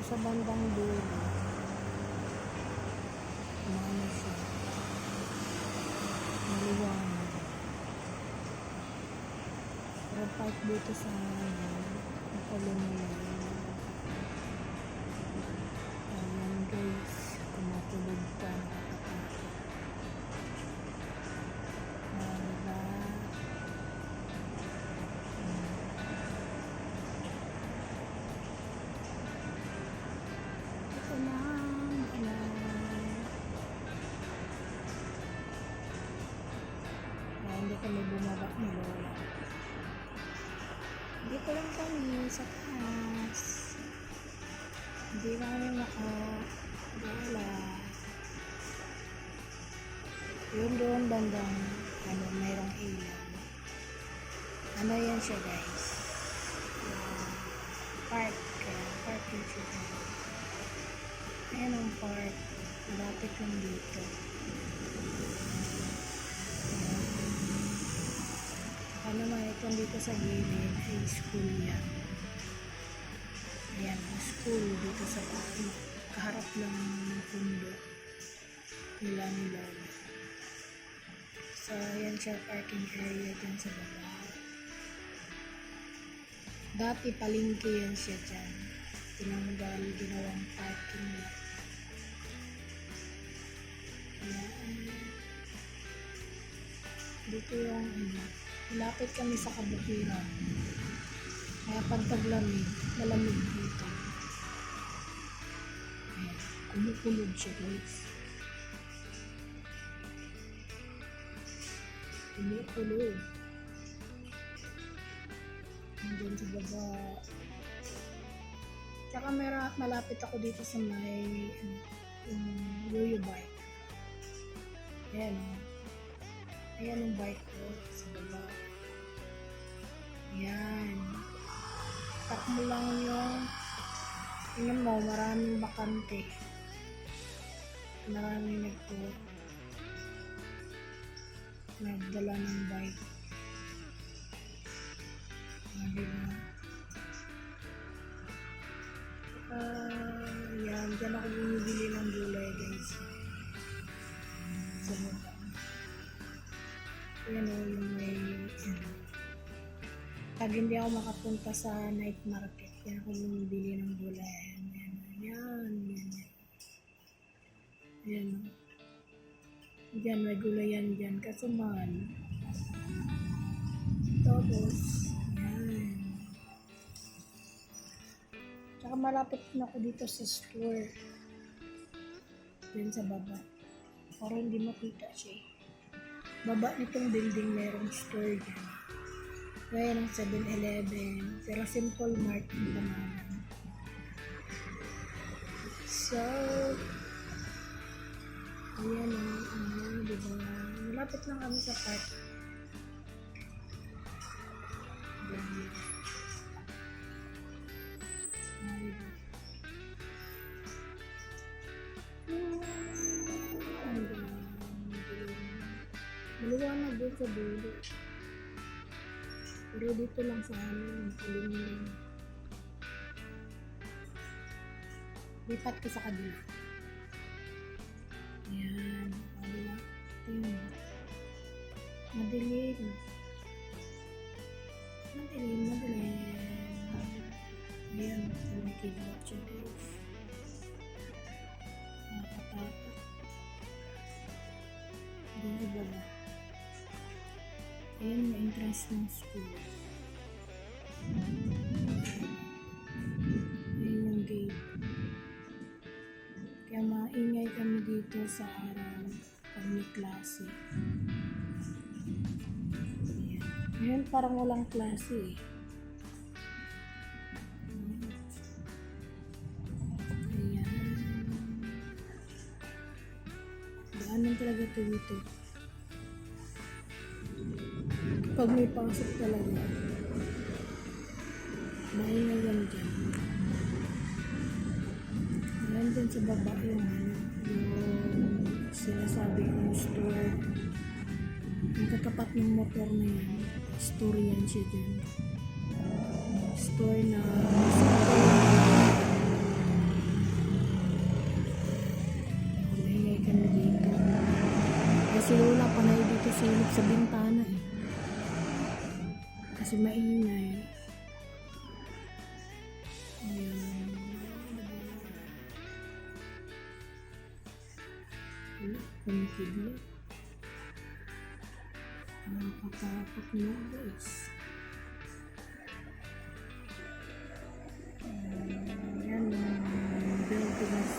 Sa bandang dulo, ano siya, maliwanag. Pero park dito sa nakalumulan. Ayan guys, kumatulog ka, nakakatakot. Diba? Ito lang, hindi kami bumaba ni Lola. Dito lang kami sa taas. Hindi kami makagala. Yun doon bandang mayroong ilaw. Ano yan siya guys? Park yung siya. Ayan ang park. Malapit lang dito. Ano naman itong dito sa gilid ay school yan. Ayan ang school dito sa kaharap lang ng pundo nila ni Lola. So ayan siya, parking area dyan sa baba. Dati palengke yan siya dyan. Tinanggal, ginawang parking lot. Ayan. Dito yung malapit kami sa kabukiran. Kaya pag taglamig, malamig dito. Ayan, kumukulog siya guys. Kumukulog. Hanggang sa baba. Tsaka malapit ako dito sa may yung yoyo bike. Ayan o. Ayan yung bike ko sa baba. Ayan. Tak mo lang yung tingnan mo, maraming bakante. Maraming nagdala ng bike. Diba? Yan, dyan ako bumibili ng gulay guys. Sa baba. Yan o, yung may pag hindi ako makapunta sa night market, yan ako bumibili ng gulay. Yan. Diyan, may gulayan dyan. Kaso mahal. Tapos, yan. Tsaka malapit na ako dito sa store. Yan sa baba. Para hindi makita siya. Baba nitong building merong store dyan. Kaya ng 7-Eleven. Pero Simple Mart yung pangalan. So, ayan o. Diba? Malapit lang kami sa park. Maliwanag din sa dulo. Pero dito lang sa amin, makulimlim. Lipat ko sa kabila. Ayan. Kabila. Tingnan. Madilim. Ayan. Tumikilat siya guys. Nakakatakot. Dito baba. Ayan yung entrance ng school. Ayan yung gate. Kaya maingay kami dito sa araw pag may klase. Ayan. Ngayon parang walang klase eh. Ayan. Daanan talaga ito dito. Pag may pasok talaga, maingay yan dyan. Ayan dyan sa baba yung sinasabi kong store. Yung katapat ng motor na yan, store yan siya dyan. Store na nagsisilip sa bintana eh. Kasi maingay. Ayan. Kumikidli. Nakakatakot na guys. Ayan. Buildings.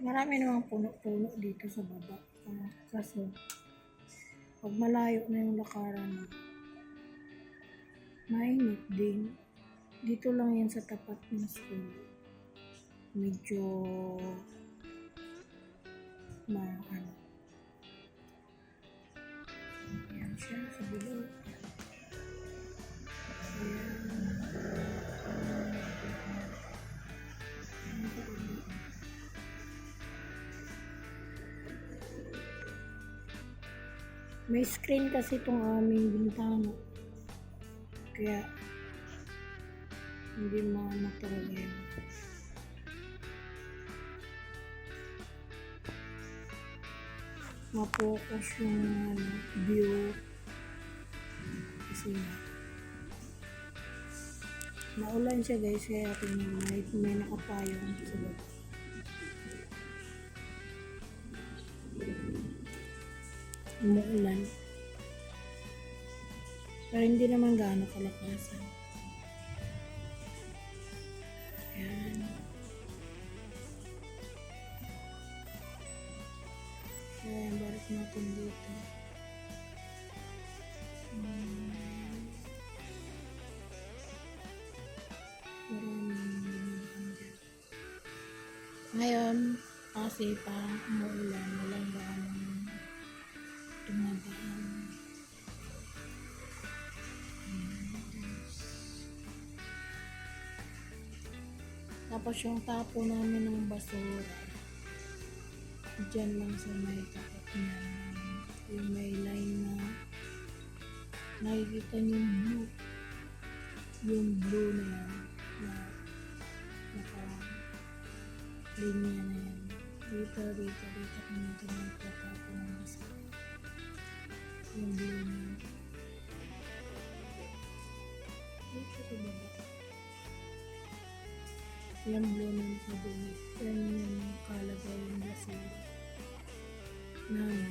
Marami namang puno-puno dito sa baba. Kaso, pag malayo na yung lakaran, mainit din. Dito lang yan sa tapat ng school. Medyo ano. Ayan siya sa dulo. May screen kasi itong aming bintana. Kaya hindi matulog yun. Ma-focus yung view. Kasi maulan siya guys, kaya may nakapayong sa baba. Umuulan. Pero hindi naman gaano kalakasan. Ayan. Kaya balik natin dito. Ngayon, kasi pa umuulan, walang gaano tumadaan. Tapos yung tapo namin ng basura, dyan lang sa may takot na yung may line na nakikita niyo yung blue na yan na naka-linya na yan. Dito kami tinagtatapo ng basura. Yung blue na dito sa baba. Yung blue na sa dulo. Yan yung kalagay yung basura namin.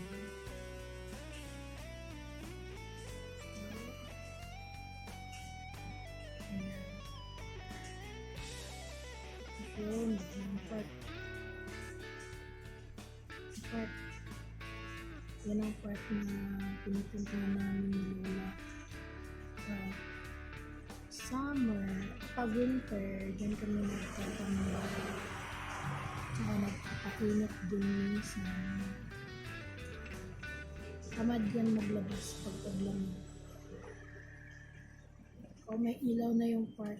Ayan. Yun, yung part. Yan ang part na pinupunta namin ni Lola. Summer, pag winter, dyan kami nagtatamay. Tsaka nagpapainit din minsan. Tamad yan maglabas pag paglamig. O may ilaw na yung park.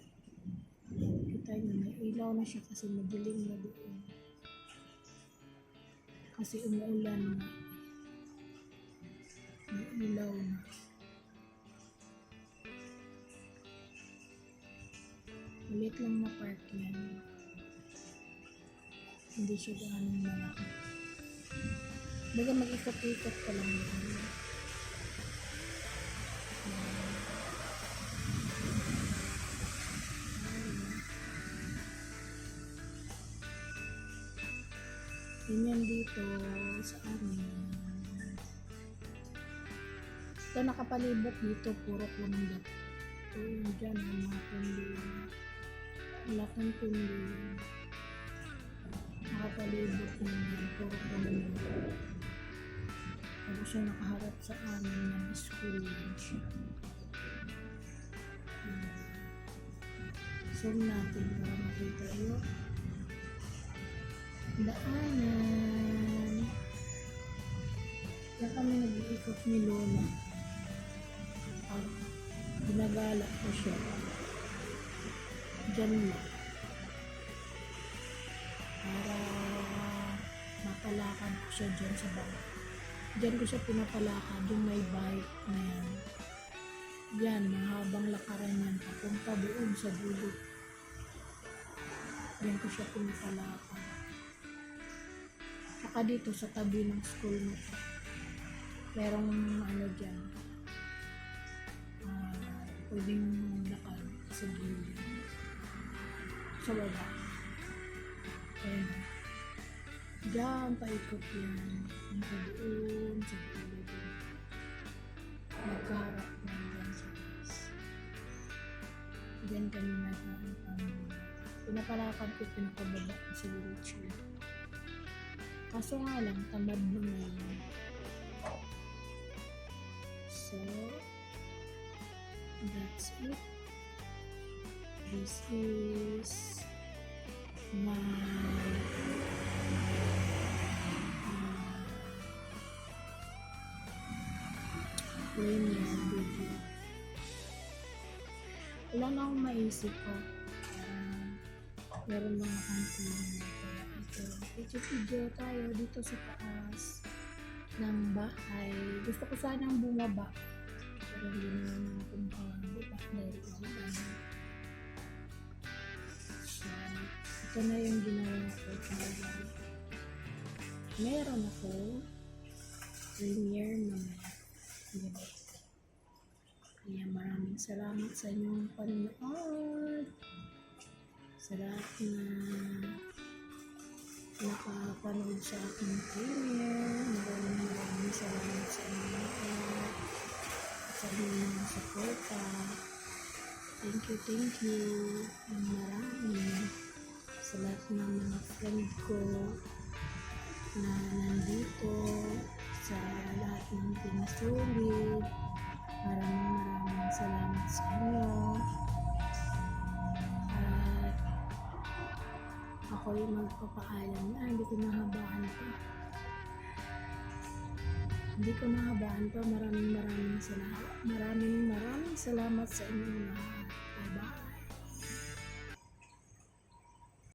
Kita nyo, may ilaw na siya kasi madilim na doon. Kasi umuulan na. May ilaw na. Ulit lang na park yan. Hindi siya gaano malaki. Baga mag-ikot-ikot pa lang yan. Ganyan dito sa amin. Ito nakapalibot dito, puro kundo. Ito yung dyan, mga kundo. Malaking kundo. Nakapalibot yung dyan, puro kundo. Tapos siya nakaharap sa amin ng school din siya. Zoom natin para makita yung daanan. Kaya kami nag-iikot ni Lola. Ginagala ko siya. Diyan lang. Para mapalakad ko siya dyan sa baba. Diyan ko siya pinapalakad. Yung may bike na yan. Yan, mahabang lakaran yan. pa doon sa dulo. Diyan ko siya pinapalakan. Saka dito sa tabi ng school mo. Merong ano dyan. Pwedeng lakad sa dulo. Sa baba. Ayan. Diyan, paikot yan. Hanggang doon sa dulo. Magkaharap na dyan sa bus. Diyan kami pinapalakan ko, pinakababa ko sa wheelchair. Kaso nga lang, tamad mo na yun. So, that's it. This is my premiere video. Wala na akong maisip ko. Meron lang akong premiere. Video tayo dito sa taas ng bahay. Gusto ko sanang bumaba. Pero hindi naman akong bumaba dahil ulan. So, ito na yung ginawa ko. Meron ako premiere mamaya. Kaya maraming salamat sa inyong panonood. Sa lahat na nakapanood sa aking premiere. Maraming salamat sa inyo at sa inyong mga suporta. Thank you ng marami sa lahat ng mga friend ko na nandito, sa lahat ng pinasulit. Maraming salamat sa inyo. Ako yung magpapaalam na hindi ko nahabaan pa. Maraming salamat sa inyo lahat.